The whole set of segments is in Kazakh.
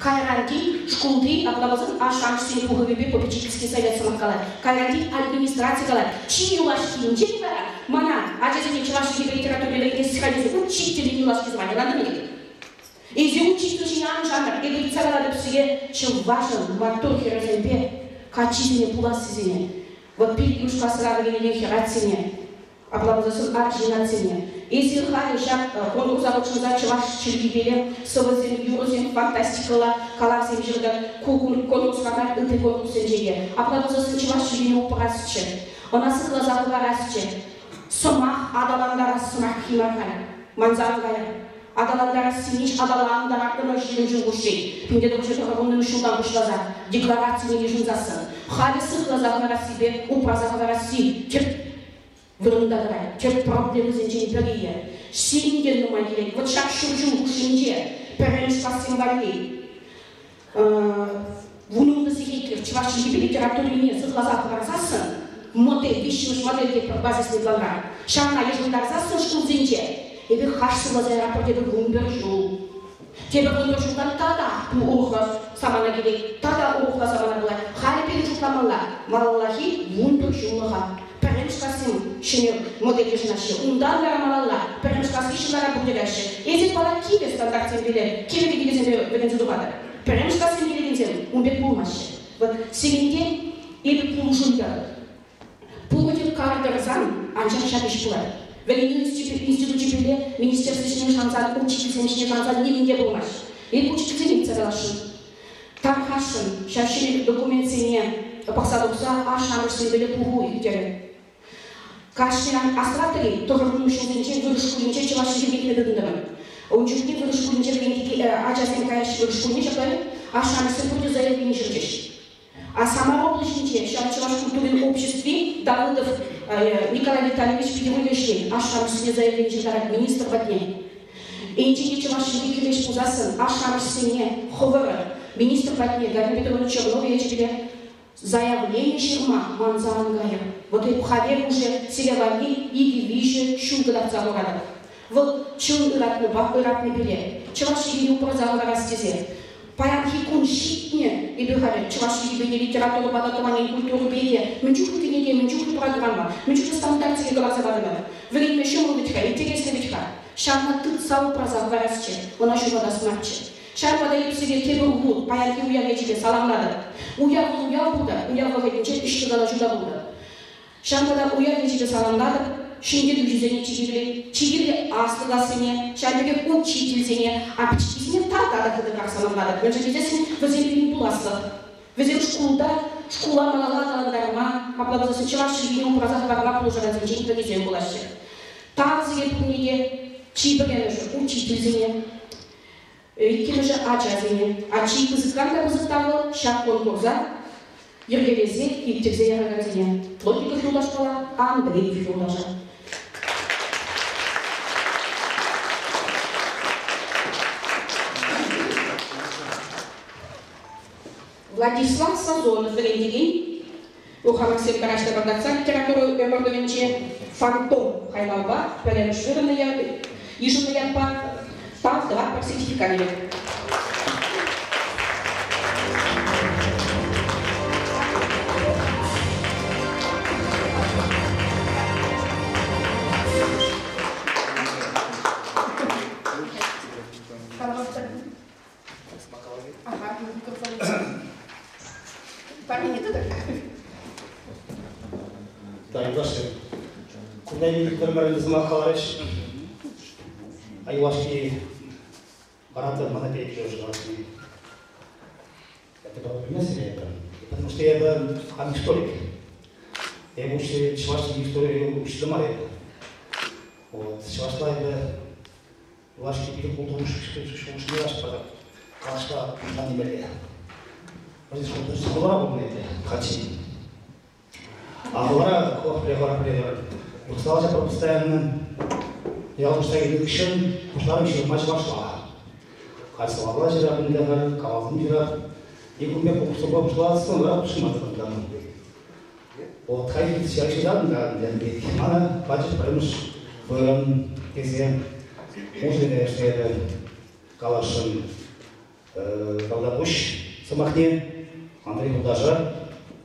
Кайранти, школды, облавазын ашамшсын пуховебе попечительский совет самакала. Кайранти администрация. Чи юлашки инженера, мана, ажезине чевашки литературе легенdes сходите, учители юлашки звания, надо мне. Изи учитель жанр, или цагалады псиге, чем важен, мотор херозембе, качизине пуласизине. Вот перегрузка сразу не херацине, облавазын аржинацине. Изи хали жак, конкурсовочный зачеваш чергибеле, совозем, юрозем, фантастикала, каласем жирда, конкурсовар, это конкурсенжеге. Облавазын чеваш чергибеле упрасче. Она сыгла заговарасче. Сомах, адаландара сомах химархай. Манзангая. Адаландара синич, адаландара артамашин жугушей. Пинде добже тоговонным шугам бушлаза. Декларации не жунзасан. Хали сыгла заговарасибе, упразаговараси. Вырындаграй, чет проблемы зенченитагия. Синген нумагилей, вот шак шуржун кушинже, перенш пасим варей. Вунунда сихикер, чваши литературе не сыглазаговарасасан. Модель, вещевыш модель базисный план. Шана ежундарсасан шкул зенче. Ебе хашсыла за аэропорте гумбержу. Тебе гумбержудан тада ухлас самана гидей, тада ухлас самана была. Хали пережукамала, малалахи вундержулаха. Перемшкасим шине модель жнаши. Ундан гарамалала, перемшкаски шинара буделяши. Эти пала киве стандартен биле, киве гидезем бензудувада. Перемшкасим гидезем, умбет булмаши. Вот сегодня или пулушунда. Пулутил кардерзан, анчар шапиш пулар. В институте биле, министерство шине шансад, учитель шине шансад, не винде булмаш. И учитель не царашин. Там хашин, шашин документине, пахсадукса, ашамышсын биле пуху идере. Кашниран асратыри, тоже вынушенче, вырышкулинче, чеваши гибетне дыдындымын. Ончукне вырышкулинче, ачасын каяши вырышкулинче, ашамышсын пути заявление жирчеш. А сама облачниче, в культурном обществе, Давыдов Николай Витальевич Петербургский, ашамышсын заявление жирчеш, министр Батне. Инчине чеваши гибетне пузасын, ашамышсыне, ховара, министр Батне, Гавин Петрович Чернович, заявление ширма манзангая. Вот и пхавер уже силевали и вище шунгадат заворада. Вот шунгадат бак иратны биле. Чеваши не упразал растезе. Паянхи кун шитне и бихаре. Чеваши не литературу податования культуру беде. Менчуку книги, менчуку программа, менчуку стандарты голосования. Время шуму витха, интересно витха. Шарна тут сау упразал расче. Он еще вода смаче. Шарпада ипсиге тебір ғуд, паянки уя вечеде саламлады. Уя бұлда, уя вағайдынче ішкігала жүда бұлда. Шарпада уя вечеде саламлады, шендеді жүзене чигірлі асыласыне, шарпеге учительсене, а пичкисіне тартады қыдығар саламлады. Өнжедесін візелбейін бұласы. Візел шкула малала таландарыма, аплабызасы чывашы үйінің ұпразақ бағыма пұлжадан зенчен төгезен бұлашы. Тазыге пұлнеге чибігені учительсене, Өйткені же ачазыне, ачи кызыкканда кызыкталы шақ конкурса, ергелезе иптекзе ярагазыне. Плотников юлдашпала, Андреев юлдаша. Владислав Сазонов рендеген, Ухамаксим Карашта Бардаксан литературу эмордовенче фантом хайлауба, пәрәміш өрінне ежінне Пав 2 по сертификату. Ага, парни не туда. Так, ваши. Куда видите нормально замахалась? Айвашки барата монопедии уже важны. Это было примесили это. Потому что я был историк. Я учил чувашскую историю, учил дома это. Вот, чувашская это вашки перекултуру шушни ваш пора. Кашка на небеле. Вот что даже говора было это, хочу. А говора, говора. Усталось я постоянно. Я уже стоял экшен, пошла еще матч вошла. Хотел облачить рабинга, кавазный раб. И у меня по пошла сон раб шимат там. Вот ходить сейчас сюда, да, она бачит поймешь в если можно, конечно, это калашем Талдапуш, Самахне, Андрей Худажа,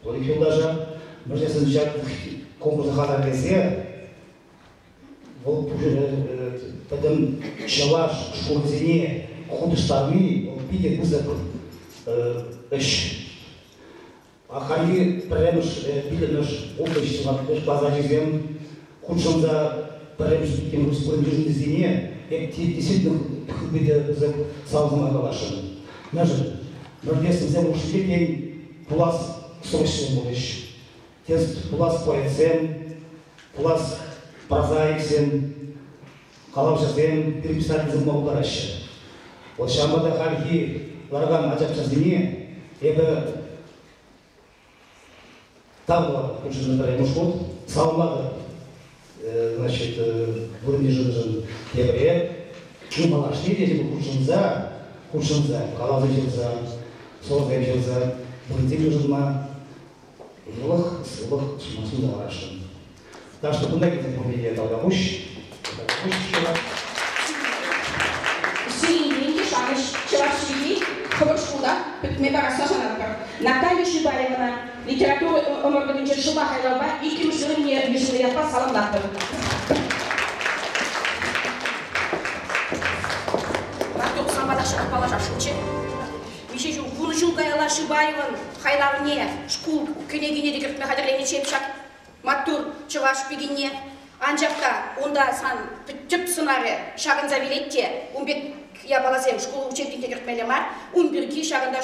Толик Худажа. Мы здесь начали конкурс Хазар Лесе. Вот потом Чалаш, Шурзине, Худштарми, Питер Гузак, А Хали прямо Питер общество, Базаризем, Худшанза, прямо тем русским Зине, эти действительно саундом оголашены. Даже норвежцы взяли ушли пласт срочный будущий. Тест пласт поэзем, пласт прозаиксем, калавшазем, переписать за много дальше. Вот шамбада хальки ларган ачапчазине, это там было уже например мушкот, саумада, значит, будем жить евреи. Ну, малашки, если бы Куршинза, Калазычилза, Созайчилза, Буртилюжинма, Илых, Сылых, Шмасуда Рашин. Так что кундаки за помнили Талгамуш, Сирийный шагыш, Чевашвили, Хабаршуда, Мебара Сажанатка, Наталья Шибаевна, литература Омаргадинча Шибахайлова, и Кимширне Вишнеяпа Саламдатова. Положавшимче. Еще Гунжугайла Шибаеван, Хайлавне, шкул, княгиня дегертме хадерлене чепшак, Матур, Чеваш Пигине, Анжапта, Унда сан, тип сценария, шаган завилетте, Умбек я балазем, школу учебник дегертмелемар, Умберги шаганда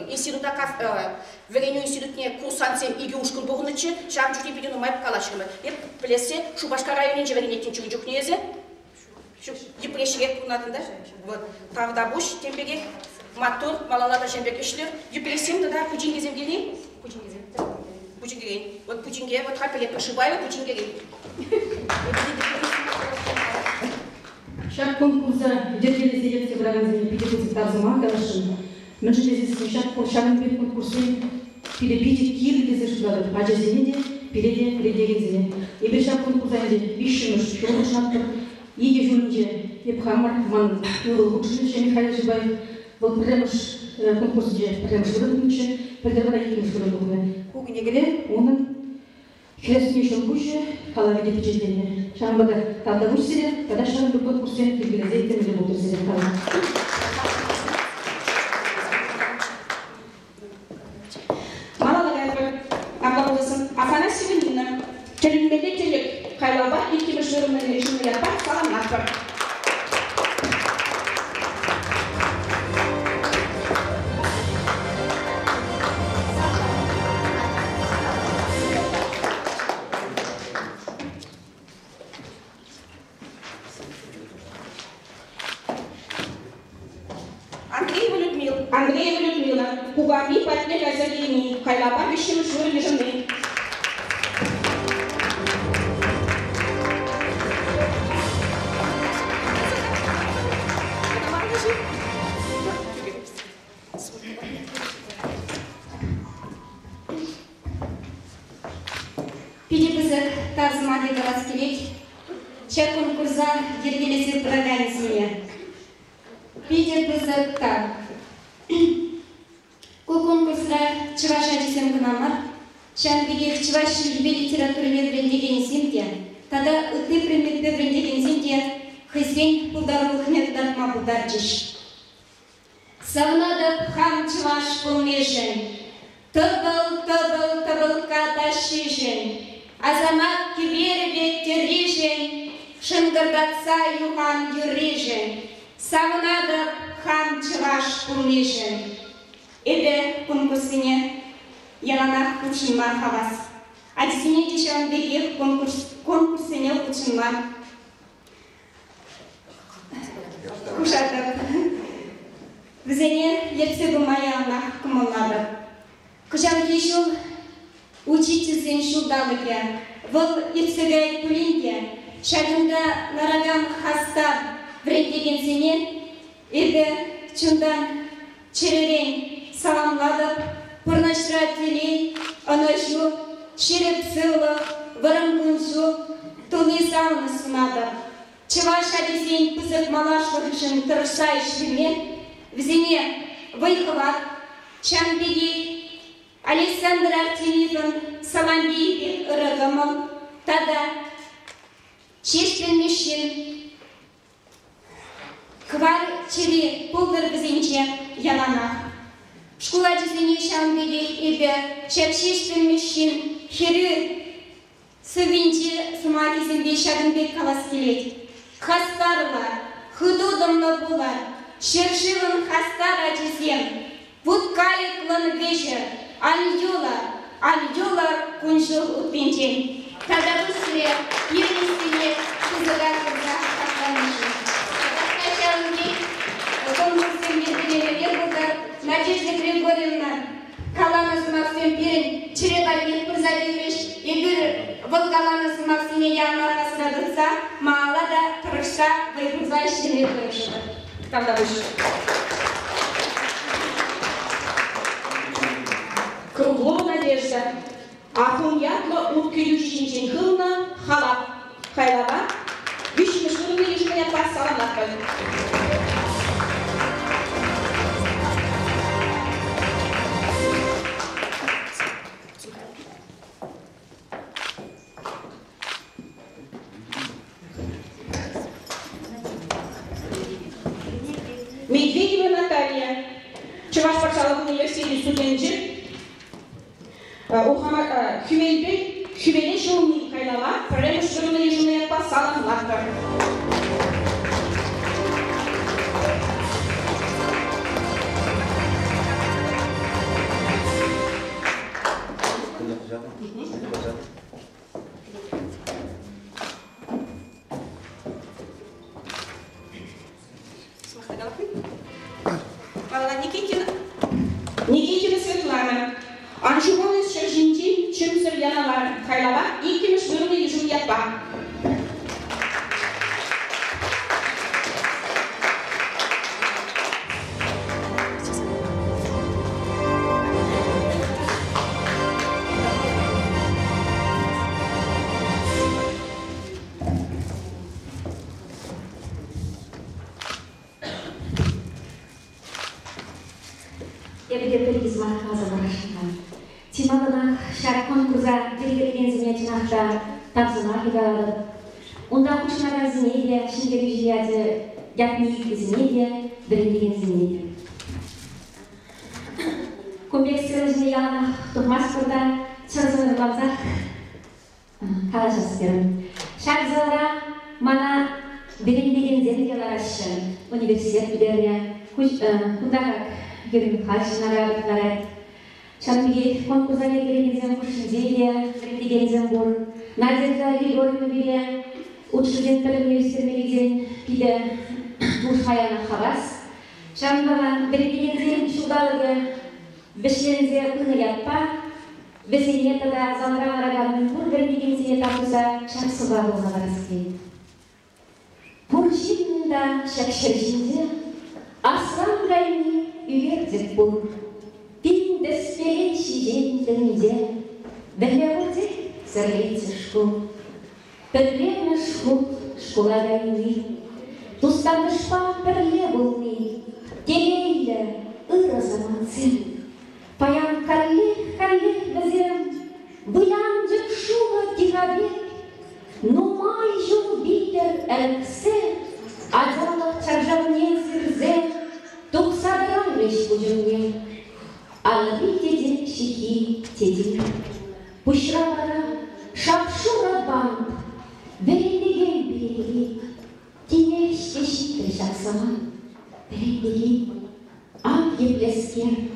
института Вегеню институтне курсантсем иги ушкун богуныче, шаган чути пигину майп калашкымы. Еп плесе, Шубашка районен жевегенеттен чугук незе. Юпрешиге кунатында, вот Тавдабуш, Тембеге, Матур, Малалата Шембек Ишлер, Юпресим тогда Пучингезем гели, Пучингезем, вот Пучинге, вот Хапеле Пашибаева, Пучингезем. Шаг конкурса держали селекции бранзами пятикурсов Тазума, Калашин. Мы жили здесь шагом перед конкурсом перепить кирки зашибали, а джазине передегензине. И без шаг конкурса вишенуш, шелушнаттыр. Иге жөнінде Епхамар Ман училище Михаил Жибаев был премуш конкурсте премуш выродниче, предавала егемуш выроднугне. Кугнегеле, onun хлесне шелгуше, халавиде впечатление. Шамбада Талдамуш сире, тогда шамбы конкурсе фигуризейте или бутер сире кала. Малалагайбы, Абдалысын, Афанасьева Нина, Келинмеле Телек, Хайлаба, ilk müşterilerin işini yapar, salamlar. Андреева Людмила, Кугами, партнер Азалини, Хайлаба, вещи мüşterilerin işini. Тазмали городских, чек конкурса ергелесет организме. Питер бызык так. Ку конкурсра чываша десем гынамар, шамбеге чываш литература медрендеген симде, тада үтне предметте брендеген симде, хызбен пулдарлық методатма пулдарчыш. Савнадып хам чываш пулнежен, тыбыл каташижен. Азамат кибербе террижен, шынгырдатса юхан юрижен, савнадып хам чываш пулнежен. Эбе конкурсине яланах кучынмар хавас. Адисине дешеван бегех конкурсине кучынмар. Кушатып. Бізене лепсе бумаянах кумылнадып. Кушам кешул учительсен шулдалыке, вол епсегай пулинке, шагында нараган хастап врендегенсене, эбе чундан черерен саламладып, пырнаштыратели, анашу, череп сылы, вырым кунсу, тулы сауны сунадып. Чываш адесен пысык малашлық үшін тырышса ішкілме, взине Войховат, Чанбеги, Александр Артемьевн, Саламбиев, Рагамов, Тада, Чешпен Мещин, Квар Чери, Пулгар Бзинче, Яланах. Школа дизайне Чанбеги, Эбе, Чепчешпен Мещин, Херю, Сывинчи, Суматизмбе, Шагынбек Каласкелет, Хастарла, Худудомна Булар, Шершиван Хастара Дизем, Вудкалик Лангвежер, Альюлар Кунжул Утпинчен, Кадабусре, Юрисине, Кузагакурга, Хастамиши. Качалынги, конкурсын бергелерге Булгар, Надежда Григорьевна, Каланас Максим Перин, Черебалин Курзадевич, Игорь Волгаланас Максиме Янна Хасрадыца, Маалада, Трышса, Вайбузайшины Крышева. Тогда выше. Круглова Надежда. Ахуньятла Уткилючинчен Хылна, Халап, Хайлава, Вишмышкурны Ежмия Пасаланака. Медведева Наталья, Чуваш Патшалов университеті студенті, Хюмелбек, Хюмеле Шоуни Хайлава, Премушкурны Ежмия Пасаланака. Никитина Светлана, Анжугон из Шержинти, Чемсер Янова Хайлова, Икина Швырна Ежуятба. Тималына шарт конкурса белгілеген зіметінақта тапсыма кедалады. Онда құшынара зімеде, шынгері жияды, япнейік зімеде, білінген зімеде. Көмбексілі жіне яланақ тұқмас бұрда чырзылы балзақ қалашасы керім. Шарзылыра мана білінген зімеделар ашы университет білеріне құндағақ герім қалшынара бұтқарады. Шанбеге конкурса келгензен кушинзеде, билгензен бур. Надежда Григорьевна бире учредитель университетинен пиде тушаяна хабас. Шанбага билгензен шудалыгы бешлензе кыны ятпа. Бесенетада замрараганын бур билгензене тапуса чаксыга болзагараски. Бурчинда шакшержинде асран гайни үйердеп бур. Пин деспелечи жентінде, білмеуде зірлейті школ. Бірлемі школа гайны, тұстанышпа бірле болмей, демейлі ұры замансын. Паян каллех бізем, бұян жүк шуға тихабек, нумай жыл битер әлксе, адзалық чаржавнен сірзе, тұқсадыран реш бұжынген. Албитеден шихи тедин, пушравара шапшура банд, берендеген береги, тинешке шиттір жақсаман, берендеген ақ еплескер,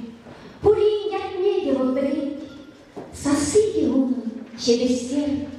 пулин ятнеге ол берек, сасы еуны шебестер,